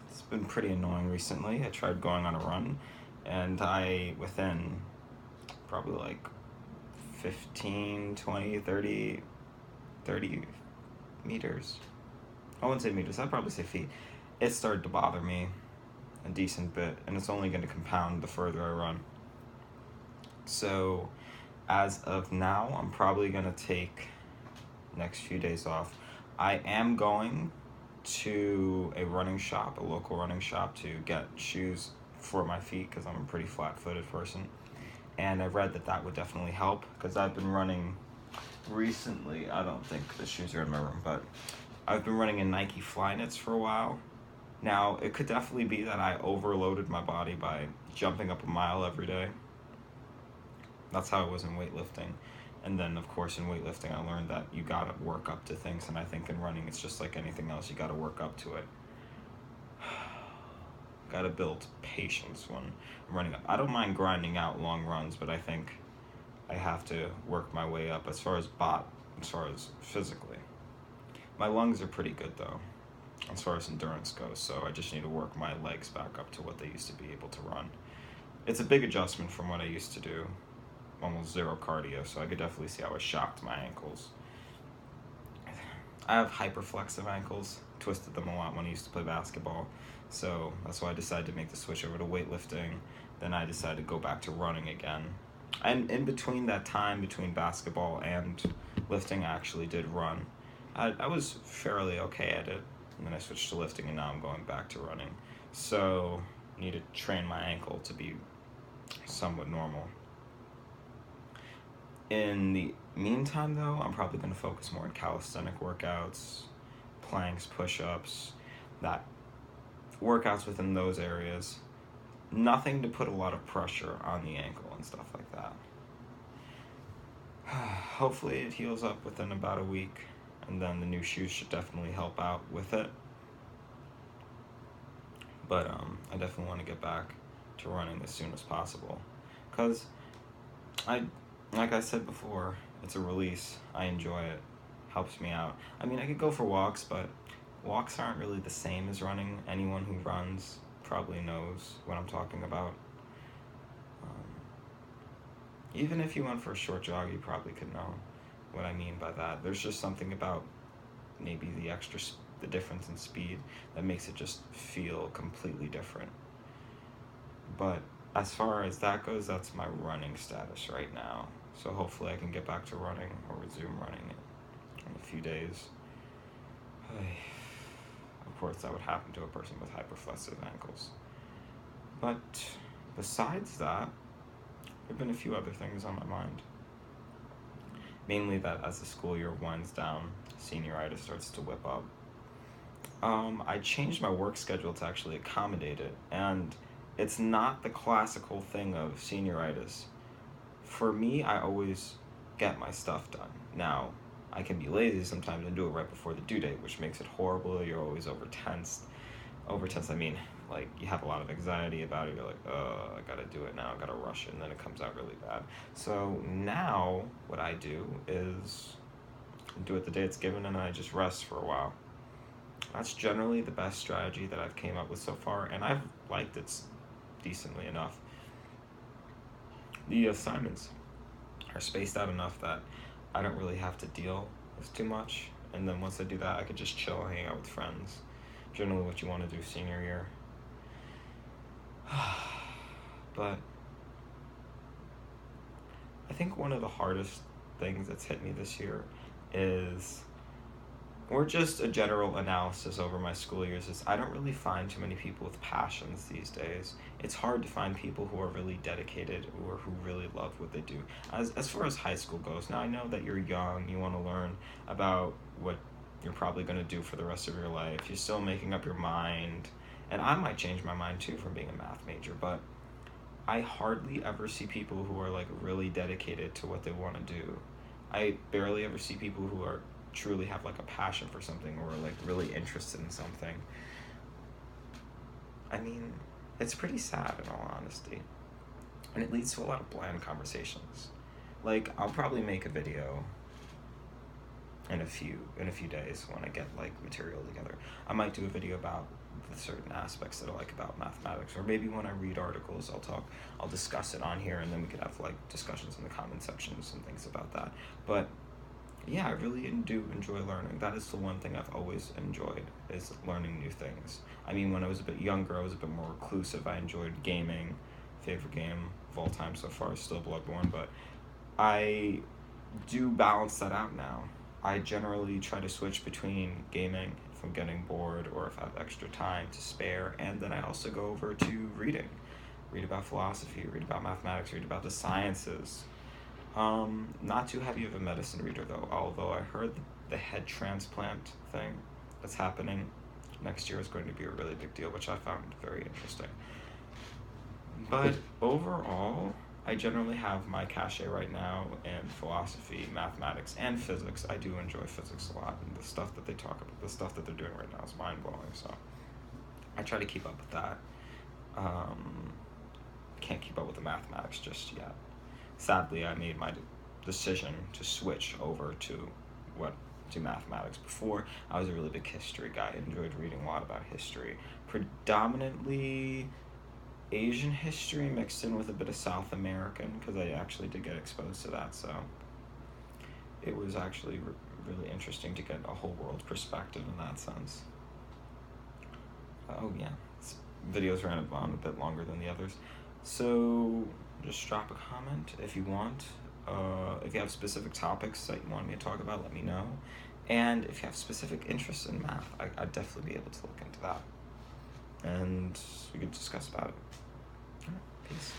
It's been pretty annoying recently. I tried going on a run, and within probably like 15, 20, 30 meters. I wouldn't say meters, I'd probably say feet. It started to bother me a decent bit, and it's only going to compound the further I run. So, as of now, I'm probably going to take next few days off. I am going to a running shop, a local running shop, to get shoes for my feet because I'm a pretty flat footed person. And I read that that would definitely help because I've been running recently. I don't think the shoes are in my room, but I've been running in Nike Flyknits for a while. Now, it could definitely be that I overloaded my body by jumping up a mile every day. That's how it was in weightlifting. And then, of course, in weightlifting, I learned that you gotta work up to things. And I think in running, it's just like anything else, you gotta work up to it. Gotta build patience when I'm running up. I don't mind grinding out long runs, but I think I have to work my way up as far as physically. My lungs are pretty good though, as far as endurance goes, so I just need to work my legs back up to what they used to be able to run. It's a big adjustment from what I used to do, almost zero cardio, so I could definitely see how it shocked my ankles. I have hyperflexive ankles, twisted them a lot when I used to play basketball, so that's why I decided to make the switch over to weightlifting. Then I decided to go back to running again. And in between that time, between basketball and lifting, I actually did run. I was fairly okay at it, and then I switched to lifting, and now I'm going back to running. So, I need to train my ankle to be somewhat normal. In the meantime, though, I'm probably going to focus more on calisthenic workouts, planks, push ups, that workouts within those areas. Nothing to put a lot of pressure on the ankle and stuff like that. Hopefully, it heals up within about a week, and then the new shoes should definitely help out with it. But I definitely want to get back to running as soon as possible, because like I said before, it's a release. I enjoy it. Helps me out. I mean, I could go for walks, but walks aren't really the same as running. Anyone who runs probably knows what I'm talking about. Um, Even if you went for a short jog, you probably could know what I mean by that. There's just something about maybe the difference in speed that makes it just feel completely different. But as far as that goes, that's my running status right now. So hopefully I can get back to running or resume running in a few days. Of course, that would happen to a person with hyperflexive ankles. But besides that, there have been a few other things on my mind. Mainly that as the school year winds down, senioritis starts to whip up. I changed my work schedule to actually accommodate it, and it's not the classical thing of senioritis. For me, I always get my stuff done. Now, I can be lazy sometimes and do it right before the due date, which makes it horrible. You're always over tensed. Over tense, I mean, like, you have a lot of anxiety about it. You're like, I gotta do it now, I gotta rush it, and then it comes out really bad. So now, what I do is do it the day it's given, and I just rest for a while. That's generally the best strategy that I've came up with so far, and I've liked it decently enough. The assignments are spaced out enough that I don't really have to deal with too much, and then once I do that, I could just chill, hang out with friends. Generally what you want to do senior year. But I think one of the hardest things that's hit me this year is, or just a general analysis over my school years, is I don't really find too many people with passions these days. It's hard to find people who are really dedicated or who really love what they do. As far as high school goes, now I know that you're young, you want to learn about what you're probably going to do for the rest of your life. You're still making up your mind. And I might change my mind too from being a math major, but I hardly ever see people who are like really dedicated to what they want to do. I barely ever see people who are truly have like a passion for something or like really interested in something. I mean, it's pretty sad in all honesty. And it leads to a lot of bland conversations. Like, I'll probably make a video in a few days when I get like material together. I might do a video about the certain aspects that I like about mathematics, or maybe when I read articles, I'll discuss it on here, and then we could have like discussions in the comment sections and things about that. But yeah, I really do enjoy learning. That is the one thing I've always enjoyed, is learning new things. I mean, when I was a bit younger, I was a bit more reclusive. I enjoyed gaming. Favorite game of all time so far is still Bloodborne, but I do balance that out now. I generally try to switch between gaming if I'm getting bored or if I have extra time to spare, and then I also go over to reading. Read about philosophy, read about mathematics, read about the sciences. Not too heavy of a medicine reader though, although I heard the head transplant thing that's happening next year is going to be a really big deal, which I found very interesting. But overall, I generally have my cachet right now in philosophy, mathematics, and physics. I do enjoy physics a lot, and the stuff that they talk about, the stuff that they're doing right now is mind blowing. So I try to keep up with that. Can't keep up with the mathematics just yet. Sadly, I made my decision to switch over to mathematics. Before, I was a really big history guy. I enjoyed reading a lot about history, predominantly Asian history mixed in with a bit of South American, because I actually did get exposed to that. So it was actually really interesting to get a whole world perspective in that sense. Oh yeah, this videos ran on a bit longer than the others. So just drop a comment if you want. If you have specific topics that you want me to talk about, let me know. And if you have specific interests in math, I'd definitely be able to look into that. And we could discuss about it. All right, peace.